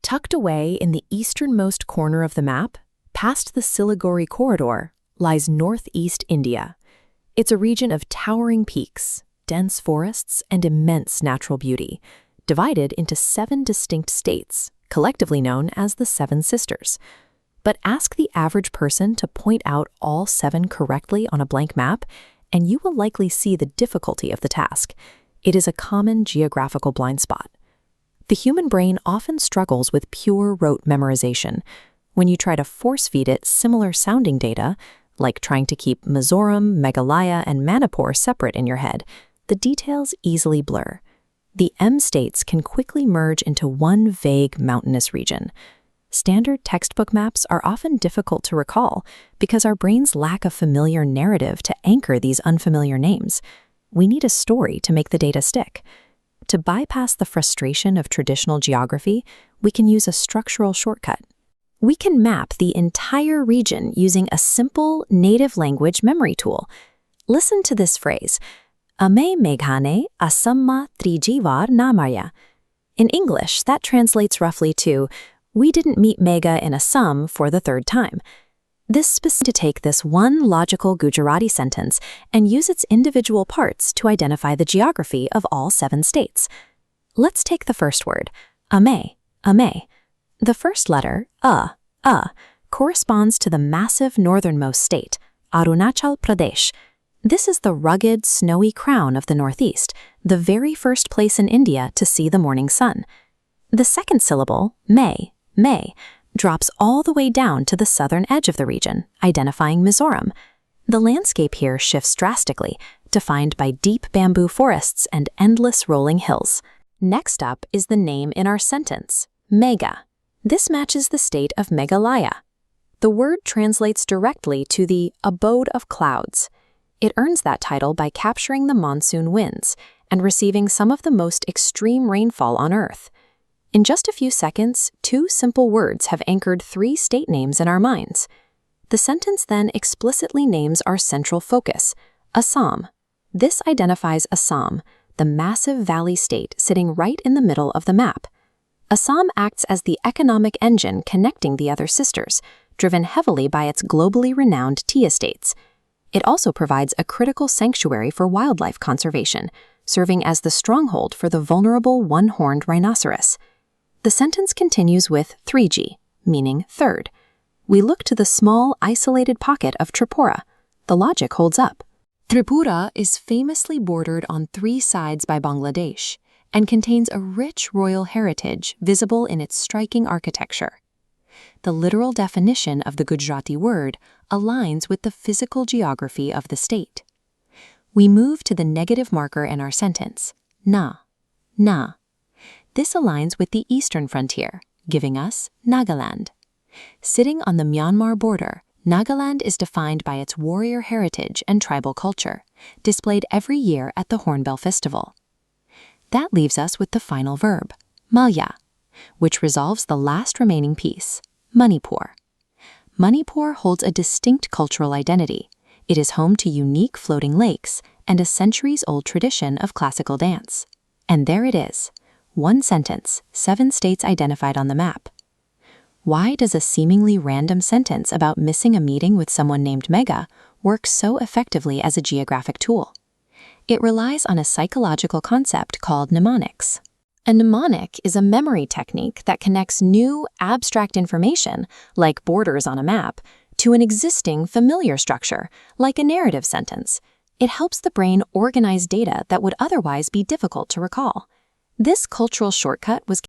Tucked away in the easternmost corner of the map, past the Siliguri corridor, lies northeast India. It's a region of towering peaks, dense forests, and immense natural beauty, divided into 7 distinct states, collectively known as the Seven Sisters. But ask the average person to point out all 7 correctly on a blank map, and you will likely see the difficulty of the task. It is a common geographical blind spot. The human brain often struggles with pure rote memorization. When you try to force-feed it similar-sounding data, like trying to keep Mizoram, Meghalaya, and Manipur separate in your head, the details easily blur. The M states can quickly merge into one vague mountainous region. Standard textbook maps are often difficult to recall because our brains lack a familiar narrative to anchor these unfamiliar names. We need a story to make the data stick. To bypass the frustration of traditional geography, we can use a structural shortcut. We can map the entire region using a simple native language memory tool. Listen to this phrase, Ame Meghane Asamma Trijivar Namarya. In English, that translates roughly to, we didn't meet Megha in Assam for the 3rd time. This specifies to take this one logical Gujarati sentence and use its individual parts to identify the geography of all 7 states. Let's take the first word, Ame. The first letter, corresponds to the massive northernmost state, Arunachal Pradesh. This is the rugged, snowy crown of the northeast, the very first place in India to see the morning sun. The second syllable, May, drops all the way down to the southern edge of the region, identifying Mizoram. The landscape here shifts drastically, defined by deep bamboo forests and endless rolling hills. Next up is the name in our sentence, Megha. This matches the state of Meghalaya. The word translates directly to the abode of clouds. It earns that title by capturing the monsoon winds and receiving some of the most extreme rainfall on Earth. In just a few seconds, 2 simple words have anchored 3 state names in our minds. The sentence then explicitly names our central focus, Assam. This identifies Assam, the massive valley state sitting right in the middle of the map. Assam acts as the economic engine connecting the other sisters, driven heavily by its globally renowned tea estates. It also provides a critical sanctuary for wildlife conservation, serving as the stronghold for the vulnerable one-horned rhinoceros. The sentence continues with 3G, meaning third. We look to the small, isolated pocket of Tripura. The logic holds up. Tripura is famously bordered on 3 sides by Bangladesh and contains a rich royal heritage visible in its striking architecture. The literal definition of the Gujarati word aligns with the physical geography of the state. We move to the negative marker in our sentence, na. This aligns with the eastern frontier, giving us Nagaland. Sitting on the Myanmar border, Nagaland is defined by its warrior heritage and tribal culture, displayed every year at the Hornbill Festival. That leaves us with the final verb, malya, which resolves the last remaining piece, Manipur. Manipur holds a distinct cultural identity. It is home to unique floating lakes and a centuries-old tradition of classical dance. And there it is. 1 sentence, 7 states identified on the map. Why does a seemingly random sentence about missing a meeting with someone named Megha work so effectively as a geographic tool? It relies on a psychological concept called mnemonics. A mnemonic is a memory technique that connects new, abstract information, like borders on a map, to an existing, familiar structure, like a narrative sentence. It helps the brain organize data that would otherwise be difficult to recall. This cultural shortcut was